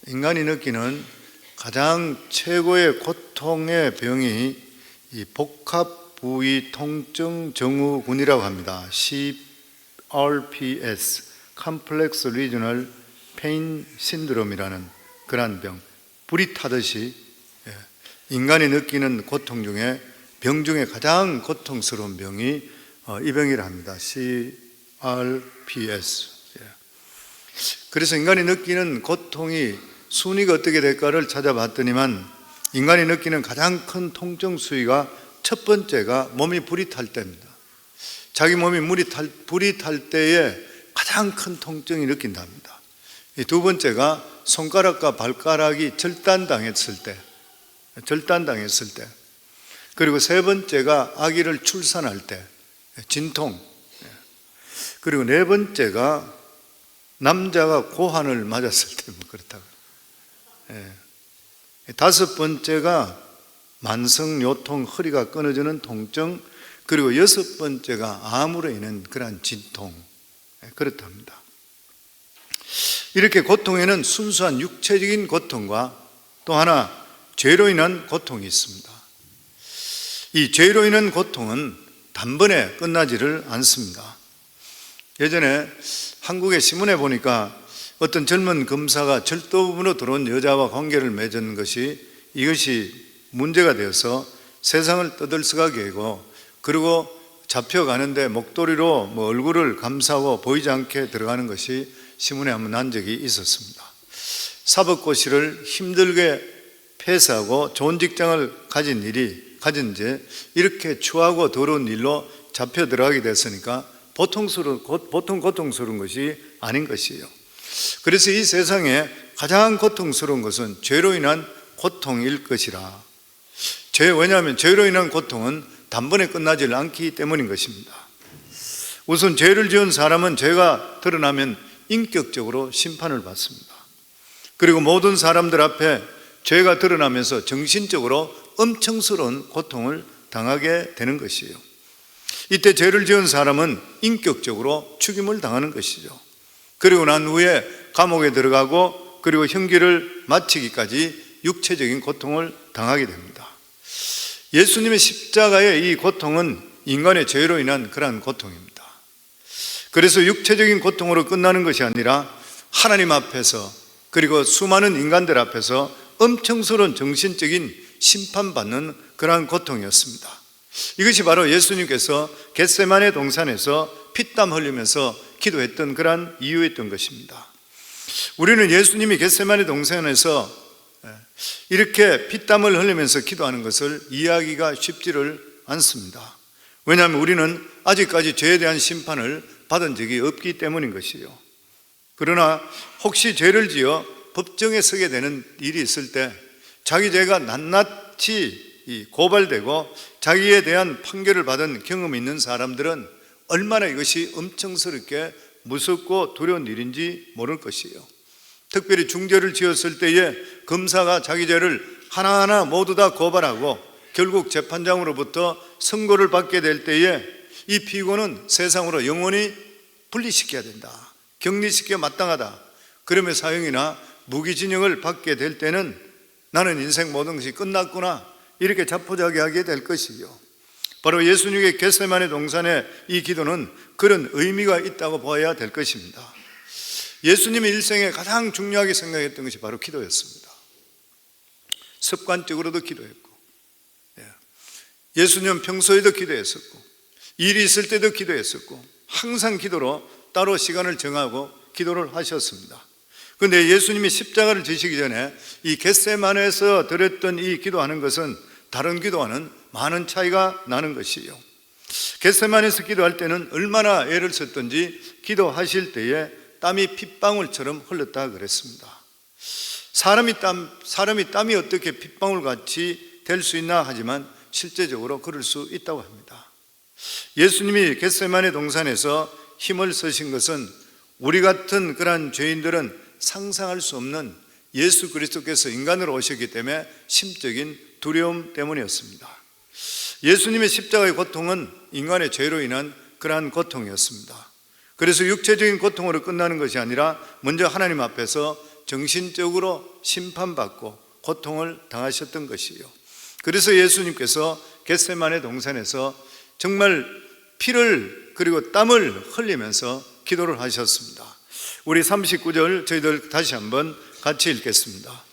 인간이 느끼는 가장 최고의 고통의 병이 이 복합부위 통증 증후군이라고 합니다. CRPS, Complex Regional Pain Syndrome이라는 그러한 병. 불이 타듯이 인간이 느끼는 고통 중에 병 중에 가장 고통스러운 병이 이 병이라 합니다. CRPS. 그래서 인간이 느끼는 고통이 순위가 어떻게 될까를 찾아봤더니만 인간이 느끼는 가장 큰 통증 수위가 첫 번째가 몸이 불이 탈 때입니다. 자기 몸이 불이 탈 때에 가장 큰 통증이 느낀답니다. 두 번째가 손가락과 발가락이 절단당했을 때, 그리고 세 번째가 아기를 출산할 때, 진통, 그리고 네 번째가 남자가 고환을 맞았을 때, 그렇다고. 다섯 번째가 만성요통, 허리가 끊어지는 통증, 그리고 여섯 번째가 암으로 인한 그러한 진통, 그렇답니다. 이렇게 고통에는 순수한 육체적인 고통과 또 하나 죄로 인한 고통이 있습니다. 이 죄로 인한 고통은 단번에 끝나지를 않습니다. 예전에 한국의 신문에 보니까 어떤 젊은 검사가 절도범으로 들어온 여자와 관계를 맺은 이것이 문제가 되어서 세상을 떠들썩하게 하고, 그리고 잡혀가는데 목도리로 얼굴을 감싸고 보이지 않게 들어가는 것이 신문에 한번 난 적이 있었습니다. 사법고시를 힘들게 패스하고 좋은 직장을 가진 지 이렇게 추하고 더러운 일로 잡혀 들어가게 됐으니까 보통 고통스러운 것이 아닌 것이에요. 그래서 이 세상에 가장 고통스러운 것은 죄로 인한 고통일 것이라. 왜냐하면 죄로 인한 고통은 단번에 끝나지 않기 때문인 것입니다. 우선 죄를 지은 사람은 죄가 드러나면 인격적으로 심판을 받습니다. 그리고 모든 사람들 앞에 죄가 드러나면서 정신적으로 엄청스러운 고통을 당하게 되는 것이에요. 이때 죄를 지은 사람은 인격적으로 죽임을 당하는 것이죠. 그리고 난 후에 감옥에 들어가고, 그리고 형기를 마치기까지 육체적인 고통을 당하게 됩니다. 예수님의 십자가의 이 고통은 인간의 죄로 인한 그러한 고통입니다. 그래서 육체적인 고통으로 끝나는 것이 아니라 하나님 앞에서, 그리고 수많은 인간들 앞에서 엄청스러운 정신적인 심판받는 그러한 고통이었습니다. 이것이 바로 예수님께서 겟세마네 동산에서 피땀 흘리면서 기도했던 그러한 이유였던 것입니다. 우리는 예수님이 겟세마네 동산에서 이렇게 피땀을 흘리면서 기도하는 것을 이해하기가 쉽지를 않습니다. 왜냐하면 우리는 아직까지 죄에 대한 심판을 받은 적이 없기 때문인 것이요. 그러나 혹시 죄를 지어 법정에 서게 되는 일이 있을 때 자기 죄가 낱낱이 고발되고 자기에 대한 판결을 받은 경험이 있는 사람들은 얼마나 이것이 엄청스럽게 무섭고 두려운 일인지 모를 것이에요. 특별히 중죄를 지었을 때에 검사가 자기 죄를 하나하나 모두 다 고발하고 결국 재판장으로부터 선고를 받게 될 때에 이 피고는 세상으로 영원히 분리시켜야 된다, 격리시켜 마땅하다, 그러면 사형이나 무기징역을 받게 될 때는 나는 인생 모든 것이 끝났구나, 이렇게 자포자기하게 될 것이요. 바로 예수님의 겟세마네 동산의 이 기도는 그런 의미가 있다고 보아야 될 것입니다. 예수님의 일생에 가장 중요하게 생각했던 것이 바로 기도였습니다. 습관적으로도 기도했고, 예수님은 평소에도 기도했었고, 일이 있을 때도 기도했었고, 항상 기도로 따로 시간을 정하고 기도를 하셨습니다. 그런데 예수님이 십자가를 지시기 전에 이 겟세마네에서 드렸던 이 기도하는 것은 다른 기도와는 많은 차이가 나는 것이에요. 겟세마네에서 기도할 때는 얼마나 애를 썼든지 기도하실 때에 땀이 핏방울처럼 흘렀다 그랬습니다. 사람이 땀이 어떻게 핏방울같이 될 수 있나 하지만 실제적으로 그럴 수 있다고 합니다. 예수님이 겟세마네 동산에서 힘을 쓰신 것은 우리 같은 그러한 죄인들은 상상할 수 없는 예수 그리스도께서 인간으로 오셨기 때문에 심적인 두려움 때문이었습니다. 예수님의 십자가의 고통은 인간의 죄로 인한 그러한 고통이었습니다. 그래서 육체적인 고통으로 끝나는 것이 아니라 먼저 하나님 앞에서 정신적으로 심판받고 고통을 당하셨던 것이요. 그래서 예수님께서 겟세마네 동산에서 정말 피를 그리고 땀을 흘리면서 기도를 하셨습니다. 우리 39절 저희들 다시 한번 같이 읽겠습니다.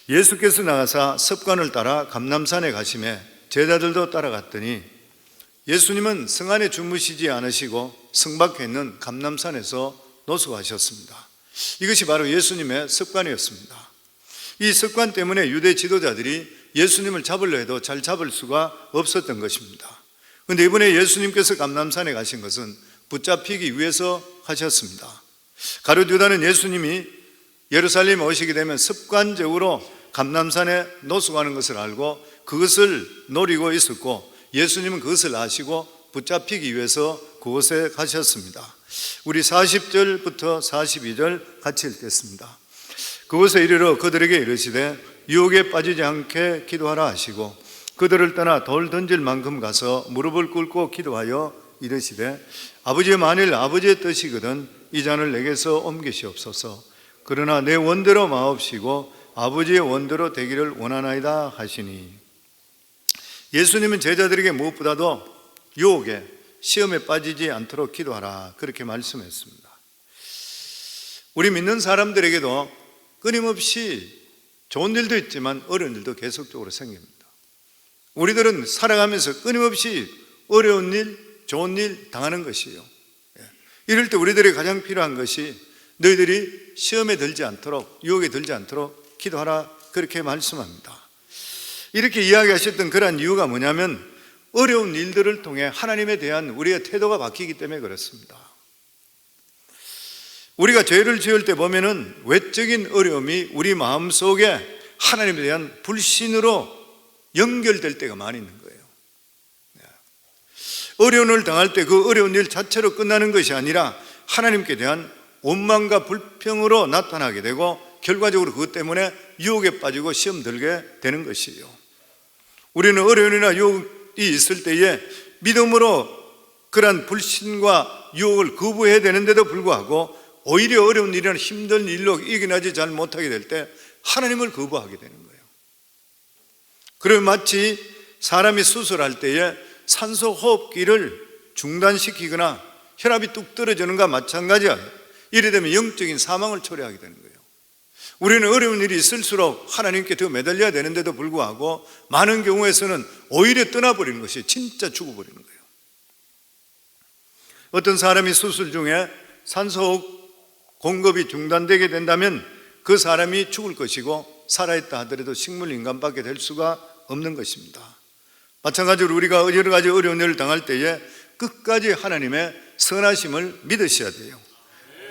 예수께서 나가사 습관을 따라 감람산에 가시매 제자들도 따라갔더니 예수님은 성 안에 주무시지 않으시고 성 밖에 있는 감람산에서 노숙하셨습니다. 이것이 바로 예수님의 습관이었습니다. 이 습관 때문에 유대 지도자들이 예수님을 잡으려 해도 잘 잡을 수가 없었던 것입니다. 그런데 이번에 예수님께서 감람산에 가신 것은 붙잡히기 위해서 하셨습니다. 가룟 유다는 예수님이 예루살렘에 오시게 되면 습관적으로 감람산에 노숙하는 것을 알고 그것을 노리고 있었고, 예수님은 그것을 아시고 붙잡히기 위해서 그곳에 가셨습니다. 우리 40절부터 42절 같이 읽겠습니다. 그곳에 이르러 그들에게 이르시되 유혹에 빠지지 않게 기도하라 하시고 그들을 떠나 돌 던질 만큼 가서 무릎을 꿇고 기도하여 이르시되 아버지여, 만일 아버지의 뜻이거든 이 잔을 내게서 옮기시옵소서. 그러나 내 원대로 마옵시고 아버지의 원대로 되기를 원하나이다 하시니, 예수님은 제자들에게 무엇보다도 유혹에, 시험에 빠지지 않도록 기도하라 그렇게 말씀했습니다. 우리 믿는 사람들에게도 끊임없이 좋은 일도 있지만 어려운 일도 계속적으로 생깁니다. 우리들은 살아가면서 끊임없이 어려운 일, 좋은 일 당하는 것이에요. 이럴 때 우리들이 가장 필요한 것이 너희들이 시험에 들지 않도록, 유혹에 들지 않도록 기도하라 그렇게 말씀합니다. 이렇게 이야기하셨던 그러한 이유가 뭐냐면 어려운 일들을 통해 하나님에 대한 우리의 태도가 바뀌기 때문에 그렇습니다. 우리가 죄를 지을 때 보면은 외적인 어려움이 우리 마음속에 하나님에 대한 불신으로 연결될 때가 많이 있는 거예요. 어려움을 당할 때 그 어려운 일 자체로 끝나는 것이 아니라 하나님께 대한 원망과 불평으로 나타나게 되고 결과적으로 그것 때문에 유혹에 빠지고 시험 들게 되는 것이에요. 우리는 어려움이나 유혹이 있을 때에 믿음으로 그러한 불신과 유혹을 거부해야 되는데도 불구하고 오히려 어려운 일이나 힘든 일로 이겨내지 잘 못하게 될 때 하나님을 거부하게 되는 거예요. 그러면 마치 사람이 수술할 때에 산소 호흡기를 중단시키거나 혈압이 뚝 떨어지는가 마찬가지야. 이래 되면 영적인 사망을 초래하게 되는 거예요. 우리는 어려운 일이 있을수록 하나님께 더 매달려야 되는데도 불구하고 많은 경우에서는 오히려 떠나버리는 것이 진짜 죽어버리는 거예요. 어떤 사람이 수술 중에 산소 공급이 중단되게 된다면 그 사람이 죽을 것이고 살아있다 하더라도 식물 인간밖에 될 수가 없는 것입니다. 마찬가지로 우리가 여러 가지 어려운 일을 당할 때에 끝까지 하나님의 선하심을 믿으셔야 돼요.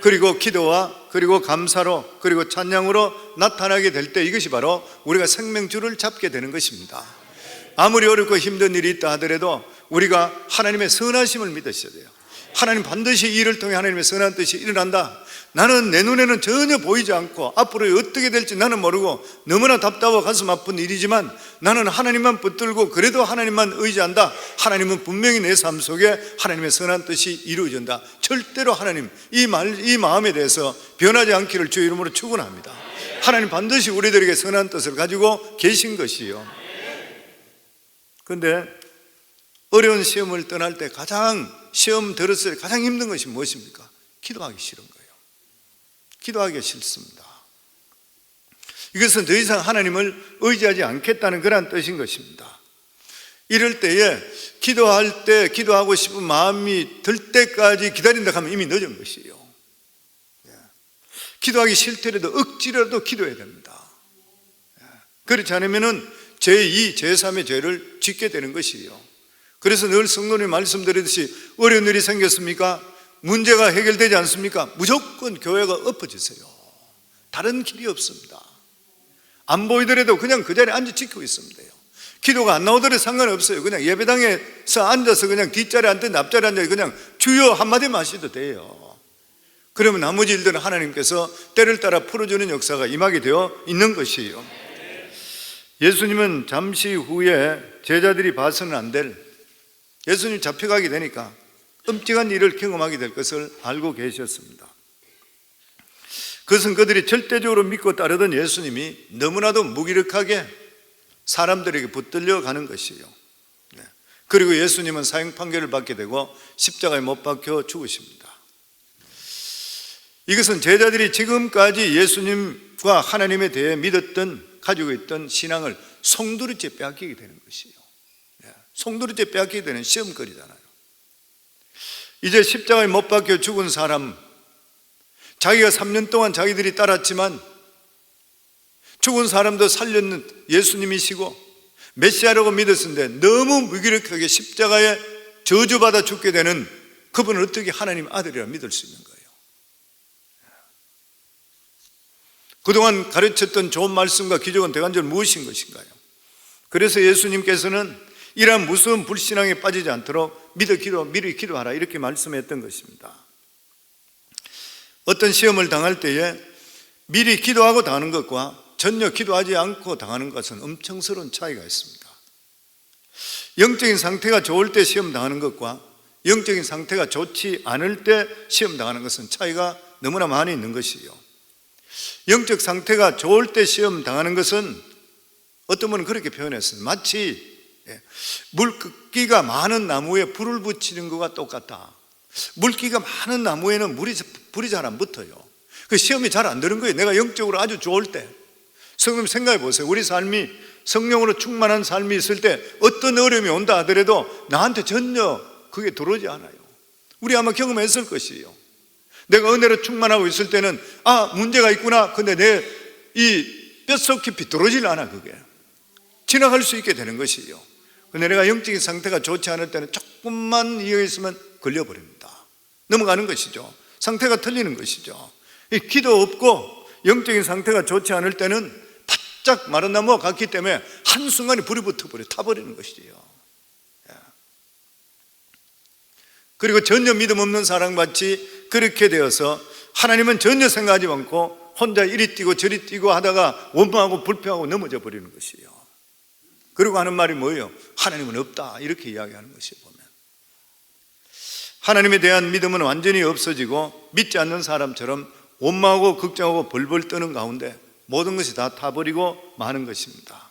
그리고 기도와 그리고 감사로 그리고 찬양으로 나타나게 될 때 이것이 바로 우리가 생명줄을 잡게 되는 것입니다. 아무리 어렵고 힘든 일이 있다 하더라도 우리가 하나님의 선하심을 믿으셔야 돼요. 하나님 반드시 이 일을 통해 하나님의 선한 뜻이 일어난다. 나는 내 눈에는 전혀 보이지 않고 앞으로 어떻게 될지 나는 모르고 너무나 답답하고 가슴 아픈 일이지만 나는 하나님만 붙들고 그래도 하나님만 의지한다. 하나님은 분명히 내 삶 속에 하나님의 선한 뜻이 이루어진다. 절대로 하나님 이 마음에 대해서 변하지 않기를 주의 이름으로 축원합니다. 하나님 반드시 우리들에게 선한 뜻을 가지고 계신 것이요. 그런데 어려운 시험을 떠날 때 가장 시험 들었을 때 가장 힘든 것이 무엇입니까? 기도하기 싫은 거예요. 기도하기 싫습니다. 이것은 더 이상 하나님을 의지하지 않겠다는 그런 뜻인 것입니다. 이럴 때에 기도할 때 기도하고 싶은 마음이 들 때까지 기다린다 하면 이미 늦은 것이에요. 기도하기 싫더라도 억지로라도 기도해야 됩니다. 그렇지 않으면 제2, 제3의 죄를 짓게 되는 것이에요. 그래서 늘 성도님 말씀드리듯이 어려운 일이 생겼습니까? 문제가 해결되지 않습니까? 무조건 교회가 엎어지세요. 다른 길이 없습니다. 안 보이더라도 그냥 그 자리에 앉아 지키고 있으면 돼요. 기도가 안 나오더라도 상관없어요. 그냥 예배당에서 앉아서 그냥 뒷자리에 앉든 앞자리에 앉아서 그냥 주여 한마디만 하셔도 돼요. 그러면 나머지 일들은 하나님께서 때를 따라 풀어주는 역사가 임하게 되어 있는 것이에요. 예수님은 잠시 후에 제자들이 봐서는 안 될, 예수님 잡혀가게 되니까 끔찍한 일을 경험하게 될 것을 알고 계셨습니다. 그것은 그들이 절대적으로 믿고 따르던 예수님이 너무나도 무기력하게 사람들에게 붙들려 가는 것이에요. 그리고 예수님은 사형 판결을 받게 되고 십자가에 못 박혀 죽으십니다. 이것은 제자들이 지금까지 예수님과 하나님에 대해 믿었던, 가지고 있던 신앙을 송두리째 빼앗기게 되는 것이에요. 송두리째 빼앗기게 되는 시험거리잖아요. 이제 십자가에 못 박혀 죽은 사람, 자기가 3년 동안 자기들이 따랐지만 죽은 사람도 살렸는 예수님이시고 메시아라고 믿었는데 너무 무기력하게 십자가에 저주받아 죽게 되는 그분을 어떻게 하나님 아들이라 믿을 수 있는 거예요? 그동안 가르쳤던 좋은 말씀과 기적은 대관적으로 무엇인 것인가요? 그래서 예수님께서는 이러한 무서운 불신앙에 빠지지 않도록 미리 기도하라 이렇게 말씀했던 것입니다. 어떤 시험을 당할 때에 미리 기도하고 당하는 것과 전혀 기도하지 않고 당하는 것은 엄청스러운 차이가 있습니다. 영적인 상태가 좋을 때 시험 당하는 것과 영적인 상태가 좋지 않을 때 시험 당하는 것은 차이가 너무나 많이 있는 것이에요. 영적 상태가 좋을 때 시험 당하는 것은 어떤 분은 그렇게 표현했어요. 마치 물기가 많은 나무에 불을 붙이는 것과 똑같다. 물기가 많은 나무에는 불이 잘 안 붙어요. 그 시험이 잘 안 되는 거예요. 내가 영적으로 아주 좋을 때. 성도님 생각해 보세요. 우리 삶이 성령으로 충만한 삶이 있을 때 어떤 어려움이 온다 하더라도 나한테 전혀 그게 들어오지 않아요. 우리 아마 경험했을 것이에요. 내가 은혜로 충만하고 있을 때는 문제가 있구나. 근데 내 이 뼛속 깊이 들어오질 않아. 그게 지나갈 수 있게 되는 것이에요. 근데 내가 영적인 상태가 좋지 않을 때는 조금만 이어 있으면 걸려버립니다. 넘어가는 것이죠. 상태가 틀리는 것이죠. 이 기도 없고 영적인 상태가 좋지 않을 때는 바짝 마른 나무와 같기 때문에 한순간에 불이 붙어버려 타버리는 것이지요. 그리고 전혀 믿음 없는 사람같이 그렇게 되어서 하나님은 전혀 생각하지 않고 혼자 이리 뛰고 저리 뛰고 하다가 원망하고 불평하고 넘어져 버리는 것이에요. 그리고 하는 말이 뭐예요? 하나님은 없다 이렇게 이야기하는 것이에요. 보면 하나님에 대한 믿음은 완전히 없어지고 믿지 않는 사람처럼 원망하고 걱정하고 벌벌 떠는 가운데 모든 것이 다 타버리고 마는 것입니다.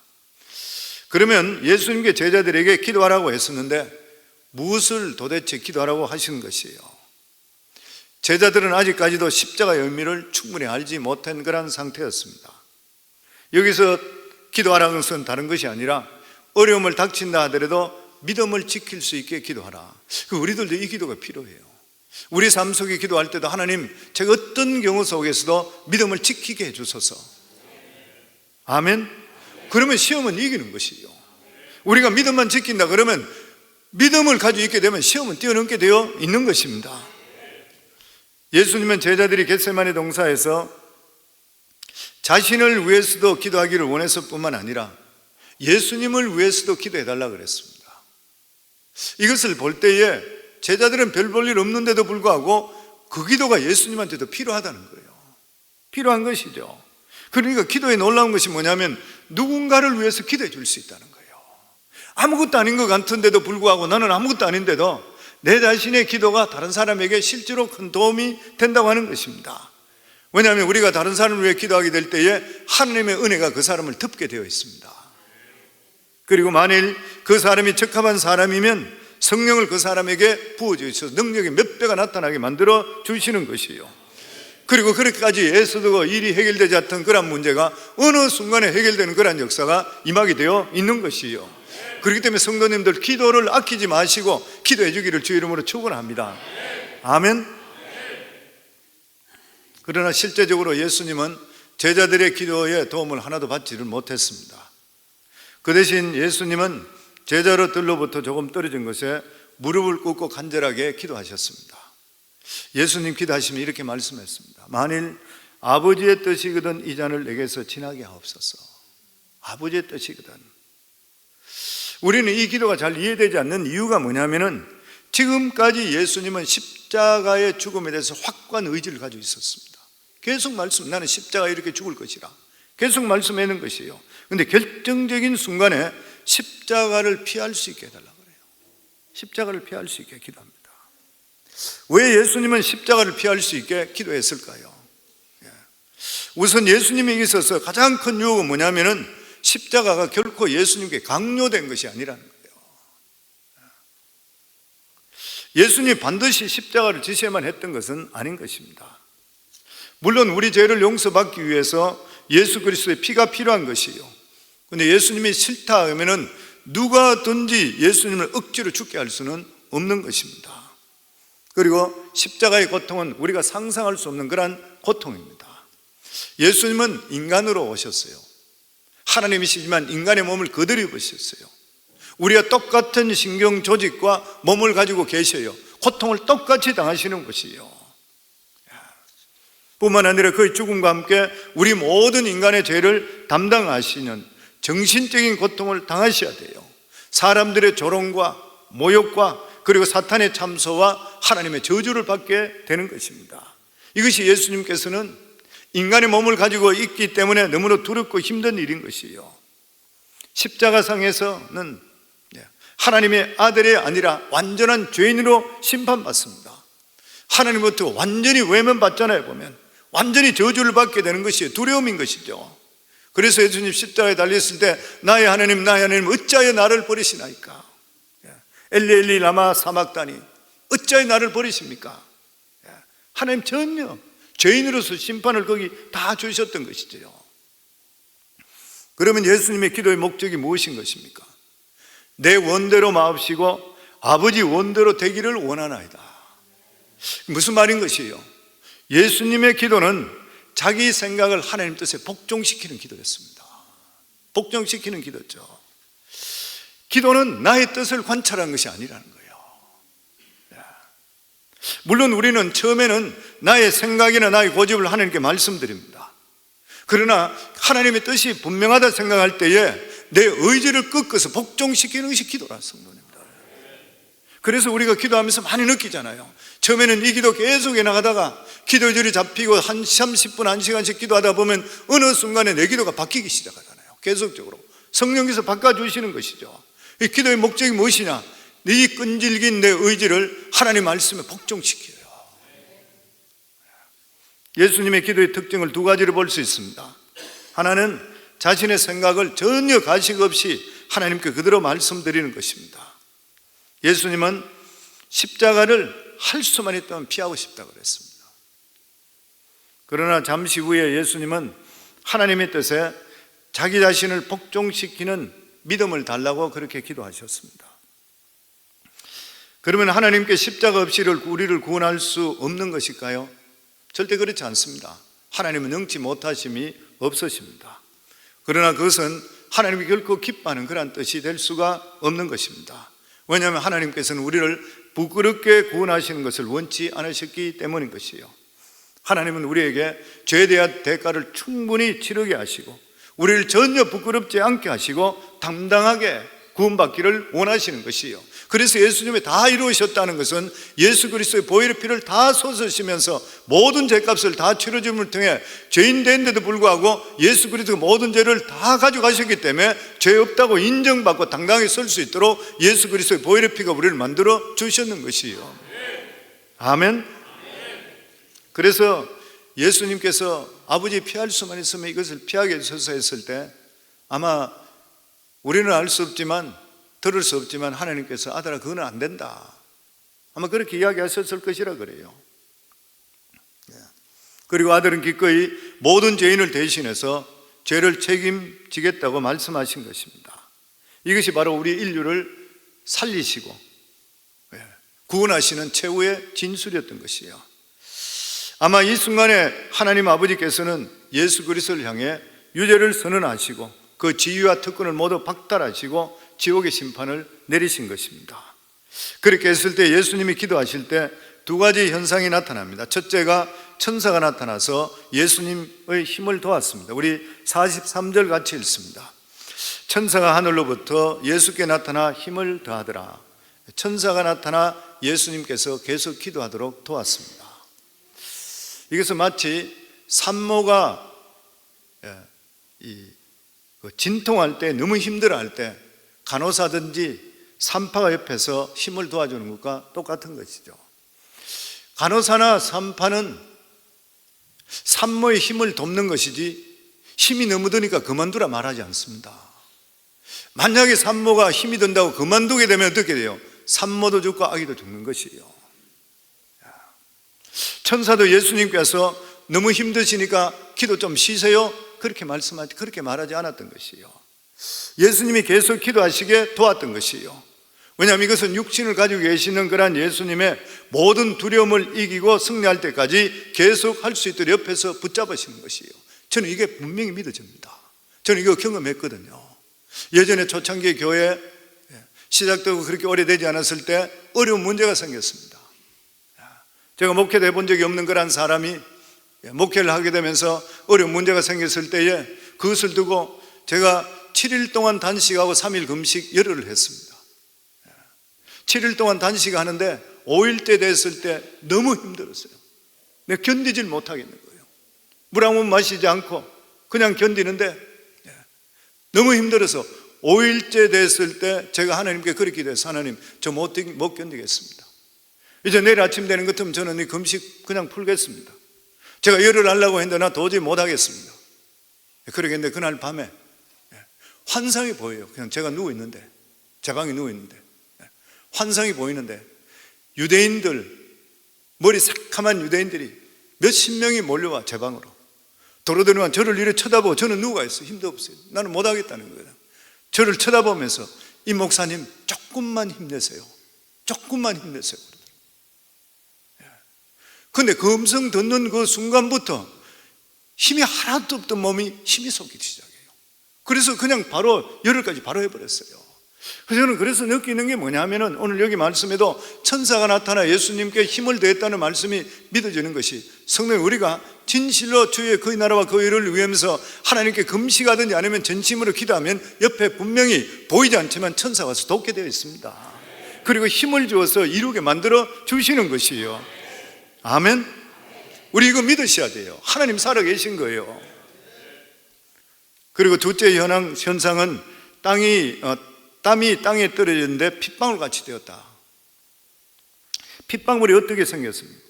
그러면 예수님께 제자들에게 기도하라고 했었는데 무엇을 도대체 기도하라고 하시는 것이에요? 제자들은 아직까지도 십자가의 의미를 충분히 알지 못한 그런 상태였습니다. 여기서 기도하라는 것은 다른 것이 아니라 어려움을 닥친다 하더라도 믿음을 지킬 수 있게 기도하라. 우리들도 이 기도가 필요해요. 우리 삶 속에 기도할 때도 하나님, 제가 어떤 경우 속에서도 믿음을 지키게 해주소서. 아멘. 그러면 시험은 이기는 것이에요. 우리가 믿음만 지킨다 그러면 믿음을 가지고 있게 되면 시험은 뛰어넘게 되어 있는 것입니다. 예수님은 제자들이 겟세마네 동산에서 자신을 위해서도 기도하기를 원했을 뿐만 아니라 예수님을 위해서도 기도해달라 그랬습니다. 이것을 볼 때에 제자들은 별 볼 일 없는데도 불구하고 그 기도가 예수님한테도 필요하다는 거예요. 필요한 것이죠. 그러니까 기도에 놀라운 것이 뭐냐면 누군가를 위해서 기도해 줄 수 있다는 거예요. 아무것도 아닌 것 같은데도 불구하고 나는 아무것도 아닌데도 내 자신의 기도가 다른 사람에게 실제로 큰 도움이 된다고 하는 것입니다. 왜냐하면 우리가 다른 사람을 위해 기도하게 될 때에 하나님의 은혜가 그 사람을 덮게 되어 있습니다. 그리고 만일 그 사람이 적합한 사람이면 성령을 그 사람에게 부어주셔서 능력이 몇 배가 나타나게 만들어 주시는 것이에요. 그리고 그렇게까지 애써도 일이 해결되지 않던 그런 문제가 어느 순간에 해결되는 그런 역사가 임하게 되어 있는 것이에요. 그렇기 때문에 성도님들 기도를 아끼지 마시고 기도해 주기를 주 이름으로 축원합니다. 아멘. 그러나 실제적으로 예수님은 제자들의 기도에 도움을 하나도 받지를 못했습니다. 그 대신 예수님은 제자로들로부터 조금 떨어진 것에 무릎을 꿇고 간절하게 기도하셨습니다. 예수님 기도하시면 이렇게 말씀했습니다. 만일 아버지의 뜻이거든 이 잔을 내게서 지나게 하옵소서. 아버지의 뜻이거든. 우리는 이 기도가 잘 이해되지 않는 이유가 뭐냐면은 지금까지 예수님은 십자가의 죽음에 대해서 확고한 의지를 가지고 있었습니다. 계속 나는 십자가에 이렇게 죽을 것이라 계속 말씀하는 것이에요. 그런데 결정적인 순간에 십자가를 피할 수 있게 해달라고 그래요. 십자가를 피할 수 있게 기도합니다. 왜 예수님은 십자가를 피할 수 있게 기도했을까요? 우선 예수님에게 있어서 가장 큰 유혹은 뭐냐면은 십자가가 결코 예수님께 강요된 것이 아니라는 거예요. 예수님이 반드시 십자가를 지셔야만 했던 것은 아닌 것입니다. 물론 우리 죄를 용서받기 위해서 예수 그리스도의 피가 필요한 것이요, 근데 예수님이 싫다 하면은 누가든지 예수님을 억지로 죽게 할 수는 없는 것입니다. 그리고 십자가의 고통은 우리가 상상할 수 없는 그러한 고통입니다. 예수님은 인간으로 오셨어요. 하나님이시지만 인간의 몸을 그대로 입으셨어요. 우리가 똑같은 신경 조직과 몸을 가지고 계셔요. 고통을 똑같이 당하시는 것이요, 뿐만 아니라 그의 죽음과 함께 우리 모든 인간의 죄를 담당하시는 정신적인 고통을 당하셔야 돼요. 사람들의 조롱과 모욕과 그리고 사탄의 참소와 하나님의 저주를 받게 되는 것입니다. 이것이 예수님께서는 인간의 몸을 가지고 있기 때문에 너무나 두렵고 힘든 일인 것이요, 십자가상에서는 하나님의 아들이 아니라 완전한 죄인으로 심판받습니다. 하나님부터 완전히 외면받잖아요. 보면 완전히 저주를 받게 되는 것이 두려움인 것이죠. 그래서 예수님 십자가에 달렸을 때 나의 하나님 어찌하여 나를 버리시나이까, 엘리 엘리 라마 사막다니, 어찌하여 나를 버리십니까? 하나님 전혀 죄인으로서 심판을 거기 다 주셨던 것이죠. 그러면 예수님의 기도의 목적이 무엇인 것입니까? 내 원대로 마옵시고 아버지 원대로 되기를 원하나이다. 무슨 말인 것이에요? 예수님의 기도는 자기 생각을 하나님 뜻에 복종시키는 기도였습니다. 복종시키는 기도죠. 기도는 나의 뜻을 관찰하는 것이 아니라는 거예요. 물론 우리는 처음에는 나의 생각이나 나의 고집을 하나님께 말씀드립니다. 그러나 하나님의 뜻이 분명하다 생각할 때에 내 의지를 꺾어서 복종시키는 것이 기도라, 성도님들. 그래서 우리가 기도하면서 많이 느끼잖아요. 처음에는 이 기도 계속 해나가다가 기도절이 잡히고 한 30분, 1시간씩 기도하다 보면 어느 순간에 내 기도가 바뀌기 시작하잖아요. 계속적으로 성령께서 바꿔주시는 것이죠. 이 기도의 목적이 무엇이냐? 이 끈질긴 내 의지를 하나님 말씀에 복종시켜요. 예수님의 기도의 특징을 두 가지로 볼 수 있습니다. 하나는 자신의 생각을 전혀 가식 없이 하나님께 그대로 말씀드리는 것입니다. 예수님은 십자가를 할 수만 있다면 피하고 싶다고 그랬습니다. 그러나 잠시 후에 예수님은 하나님의 뜻에 자기 자신을 복종시키는 믿음을 달라고 그렇게 기도하셨습니다. 그러면 하나님께 십자가 없이 우리를 구원할 수 없는 것일까요? 절대 그렇지 않습니다. 하나님은 능치 못하심이 없으십니다. 그러나 그것은 하나님이 결코 기뻐하는 그러한 뜻이 될 수가 없는 것입니다. 왜냐하면 하나님께서는 우리를 부끄럽게 구원하시는 것을 원치 않으셨기 때문인 것이에요. 하나님은 우리에게 죄에 대한 대가를 충분히 치르게 하시고 우리를 전혀 부끄럽지 않게 하시고 당당하게 구원받기를 원하시는 것이에요. 그래서 예수님이 다 이루으셨다는 것은 예수 그리스도의 보혈의 피를 다 쏟으시면서 모든 죄값을 다 치러줌을 통해 죄인 된데도 불구하고 예수 그리스도가 모든 죄를 다 가져가셨기 때문에 죄 없다고 인정받고 당당하게 설 수 있도록 예수 그리스도의 보혈의 피가 우리를 만들어 주셨는 것이에요. 아멘. 그래서 예수님께서 아버지 피할 수만 있으면 이것을 피하게 해주소서 했을 때 아마 우리는 알 수 없지만 들을 수 없지만 하나님께서 아들아 그거는 안 된다, 아마 그렇게 이야기하셨을 것이라 그래요. 그리고 아들은 기꺼이 모든 죄인을 대신해서 죄를 책임지겠다고 말씀하신 것입니다. 이것이 바로 우리 인류를 살리시고 구원하시는 최후의 진술이었던 것이에요. 아마 이 순간에 하나님 아버지께서는 예수 그리스도를 향해 유죄를 선언하시고 그 지위와 특권을 모두 박탈하시고 지옥의 심판을 내리신 것입니다. 그렇게 했을 때 예수님이 기도하실 때 두 가지 현상이 나타납니다. 첫째가 천사가 나타나서 예수님의 힘을 도왔습니다. 우리 43절 같이 읽습니다. 천사가 하늘로부터 예수께 나타나 힘을 더하더라. 천사가 나타나 예수님께서 계속 기도하도록 도왔습니다. 이것은 마치 산모가 진통할 때, 너무 힘들어할 때 간호사든지 산파가 옆에서 힘을 도와주는 것과 똑같은 것이죠. 간호사나 산파는 산모의 힘을 돕는 것이지 힘이 너무 드니까 그만두라 말하지 않습니다. 만약에 산모가 힘이 든다고 그만두게 되면 어떻게 돼요? 산모도 죽고 아기도 죽는 것이에요. 천사도 예수님께서 너무 힘드시니까 기도 좀 쉬세요 그렇게 말하지 않았던 것이에요. 예수님이 계속 기도하시게 도왔던 것이에요. 왜냐하면 이것은 육신을 가지고 계시는 그러한 예수님의 모든 두려움을 이기고 승리할 때까지 계속 할 수 있도록 옆에서 붙잡으시는 것이에요. 저는 이게 분명히 믿어집니다. 저는 이거 경험했거든요. 예전에 초창기 교회 시작되고 그렇게 오래되지 않았을 때 어려운 문제가 생겼습니다. 제가 목회돼 본 적이 없는 그런 사람이 목회를 하게 되면서 어려운 문제가 생겼을 때에 그것을 두고 제가 7일 동안 단식하고 3일 금식 열흘을 했습니다. 7일 동안 단식하는데 5일째 됐을 때 너무 힘들었어요. 내가 견디질 못하겠는 거예요. 물 한 번 마시지 않고 그냥 견디는데 너무 힘들어서 5일째 됐을 때 제가 하나님께 그렇게 기도해서 하나님 저 못 견디겠습니다. 이제 내일 아침 되는 것 같으면 저는 이 금식 그냥 풀겠습니다. 제가 열을 하려고 했는데 나 도저히 못하겠습니다. 그러겠는데 그날 밤에 환상이 보여요. 그냥 제가 누워있는데 제 방에 누워있는데 환상이 보이는데 유대인들 머리 새카만 유대인들이 몇십 명이 몰려와 제 방으로 도로들만 저를 이렇게 쳐다보고 저는 누가 있어요. 힘도 없어요. 나는 못하겠다는 거예요. 저를 쳐다보면서 이 목사님 조금만 힘내세요. 조금만 힘내세요. 그런데 그 음성 듣는 그 순간부터 힘이 하나도 없던 몸이 힘이 솟기 시작해요. 그래서 그냥 바로 열흘까지 바로 해버렸어요. 그래서 저는 그래서 느끼는 게 뭐냐면은 오늘 여기 말씀에도 천사가 나타나 예수님께 힘을 더했다는 말씀이 믿어지는 것이 성도님 우리가 진실로 주의 그 나라와 그 의를 위하면서 하나님께 금식하든지 아니면 전심으로 기도하면 옆에 분명히 보이지 않지만 천사가 와서 돕게 되어 있습니다. 그리고 힘을 주어서 이루게 만들어 주시는 것이에요. 아멘. 우리 이거 믿으셔야 돼요. 하나님 살아계신 거예요. 그리고 둘째 현상은 땀이 땅에 떨어졌는데 핏방울 같이 되었다. 핏방울이 어떻게 생겼습니까?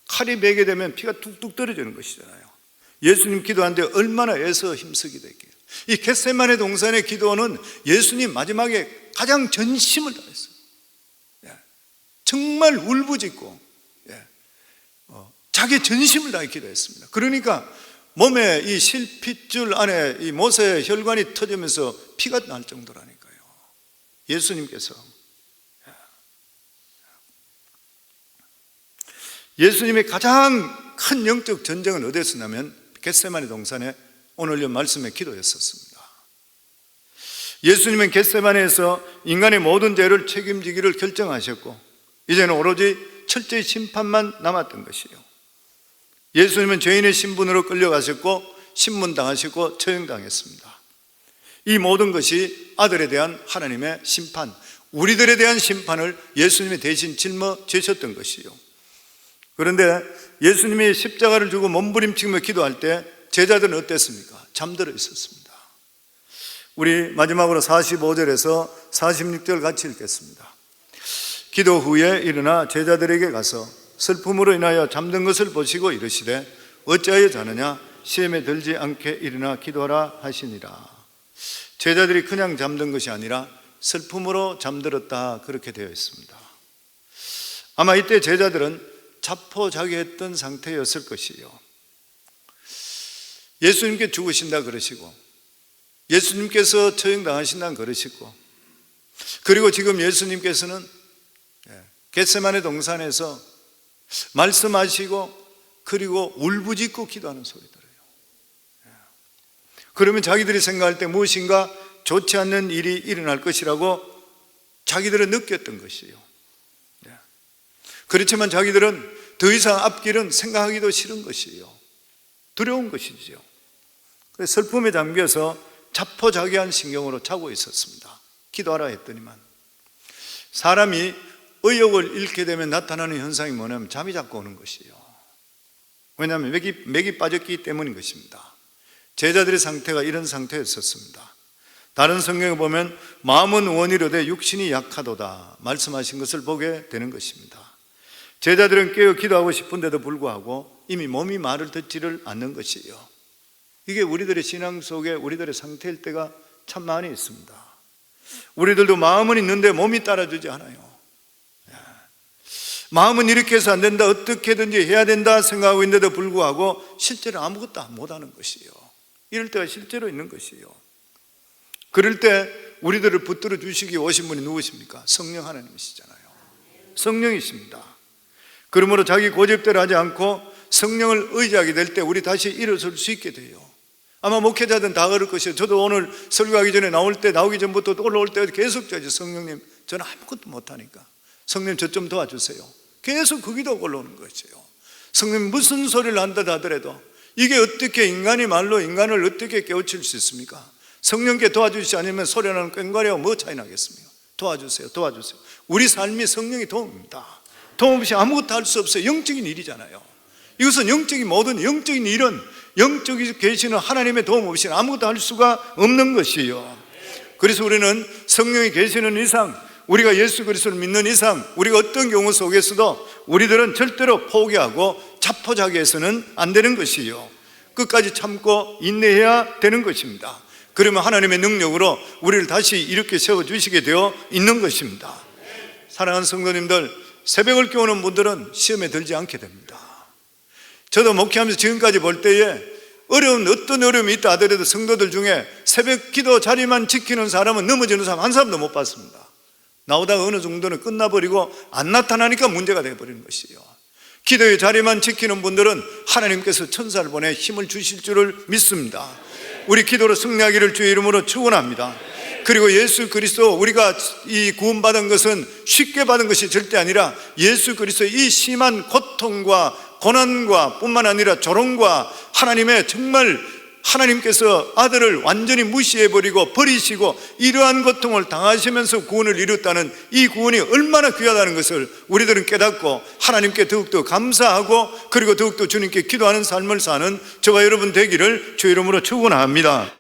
칼이 베게 되면 피가 뚝뚝 떨어지는 것이잖아요. 예수님 기도하는데 얼마나 애써 힘쓰게 됐게요. 이 겟세마네 동산의 기도는 예수님 마지막에 가장 전심을 다했어요. 정말 울부짖고 자기 전심을 다해 기도했습니다. 그러니까 몸에 이 실핏줄 안에 이 못의 혈관이 터지면서 피가 날 정도라니까요. 예수님께서 예수님의 가장 큰 영적 전쟁은 어디서 나면 겟세마네 동산에 오늘 말씀의 기도였었습니다. 예수님은 겟세마네에서 인간의 모든 죄를 책임지기를 결정하셨고 이제는 오로지 철저히 심판만 남았던 것이에요. 예수님은 죄인의 신분으로 끌려가셨고 신문당하셨고 처형당했습니다. 이 모든 것이 아들에 대한 하나님의 심판, 우리들에 대한 심판을 예수님이 대신 짊어지셨던 것이요. 그런데 예수님이 십자가를 주고 몸부림치며 기도할 때 제자들은 어땠습니까? 잠들어 있었습니다. 우리 마지막으로 45절에서 46절 같이 읽겠습니다. 기도 후에 일어나 제자들에게 가서 슬픔으로 인하여 잠든 것을 보시고 이르시되 어찌하여 자느냐 시험에 들지 않게 일어나 기도하라 하시니라. 제자들이 그냥 잠든 것이 아니라 슬픔으로 잠들었다 그렇게 되어 있습니다. 아마 이때 제자들은 자포자기했던 상태였을 것이에요. 예수님께 죽으신다 그러시고 예수님께서 처형당하신다 그러시고 그리고 지금 예수님께서는 겟세마네 동산에서 말씀하시고 그리고 울부짖고 기도하는 소리 들어요. 그러면 자기들이 생각할 때 무엇인가 좋지 않는 일이 일어날 것이라고 자기들은 느꼈던 것이에요. 그렇지만 자기들은 더 이상 앞길은 생각하기도 싫은 것이에요. 두려운 것이죠. 그래서 슬픔에 잠겨서 자포자기한 신경으로 자고 있었습니다. 기도하라 했더니만 사람이 의욕을 잃게 되면 나타나는 현상이 뭐냐면 잠이 자꾸 오는 것이에요. 왜냐하면 맥이 빠졌기 때문인 것입니다. 제자들의 상태가 이런 상태였었습니다. 다른 성경에 보면 마음은 원이로되 육신이 약하도다 말씀하신 것을 보게 되는 것입니다. 제자들은 깨어 기도하고 싶은데도 불구하고 이미 몸이 말을 듣지를 않는 것이에요. 이게 우리들의 신앙 속에 우리들의 상태일 때가 참 많이 있습니다. 우리들도 마음은 있는데 몸이 따라주지 않아요. 마음은 이렇게 해서 안 된다, 어떻게든지 해야 된다 생각하고 있는데도 불구하고 실제로 아무것도 못하는 것이에요. 이럴 때가 실제로 있는 것이에요. 그럴 때 우리들을 붙들어 주시기 오신 분이 누구십니까? 성령 하나님이시잖아요. 성령이십니다. 그러므로 자기 고집대로 하지 않고 성령을 의지하게 될 때 우리 다시 일어설 수 있게 돼요. 아마 목회자들은 다 그럴 것이에요. 저도 오늘 설교하기 전에 나오기 전부터 올라올 때 계속 저지 성령님 저는 아무것도 못하니까 성령님 저 좀 도와주세요. 계속 그 기도가 올라오는 것이에요. 성령님 무슨 소리를 한다 하더라도 이게 어떻게 인간이 말로 인간을 어떻게 깨우칠 수 있습니까? 성령께 도와주시지 않으면 소리나는 꽹과리와 뭐 차이 나겠습니까? 도와주세요. 우리 삶이 성령이 도움입니다. 도움 없이 아무것도 할 수 없어요. 영적인 일이잖아요. 이것은 영적인 모든 영적인 일은 영적이 계시는 하나님의 도움 없이는 아무것도 할 수가 없는 것이에요. 그래서 우리는 성령이 계시는 이상, 우리가 예수 그리스도를 믿는 이상, 우리가 어떤 경우 속에서도 우리들은 절대로 포기하고 자포자기해서는 안 되는 것이에요. 끝까지 참고 인내해야 되는 것입니다. 그러면 하나님의 능력으로 우리를 다시 이렇게 세워주시게 되어 있는 것입니다. 사랑하는 성도님들, 새벽을 깨우는 분들은 시험에 들지 않게 됩니다. 저도 목회하면서 지금까지 볼 때에 어떤 어려움이 있다 하더라도 성도들 중에 새벽 기도 자리만 지키는 사람은 넘어지는 사람 한 사람도 못 봤습니다. 나오다가 어느 정도는 끝나버리고 안 나타나니까 문제가 되어버리는 것이에요. 기도의 자리만 지키는 분들은 하나님께서 천사를 보내 힘을 주실 줄을 믿습니다. 우리 기도로 승리하기를 주의 이름으로 축원합니다. 그리고 예수 그리스도, 우리가 이 구원받은 것은 쉽게 받은 것이 절대 아니라 예수 그리스도의 이 심한 고통과 고난과 뿐만 아니라 조롱과 하나님의 정말 하나님께서 아들을 완전히 무시해버리고 버리시고 이러한 고통을 당하시면서 구원을 이뤘다는 이 구원이 얼마나 귀하다는 것을 우리들은 깨닫고 하나님께 더욱더 감사하고 그리고 더욱더 주님께 기도하는 삶을 사는 저와 여러분 되기를 주의 이름으로 축원합니다.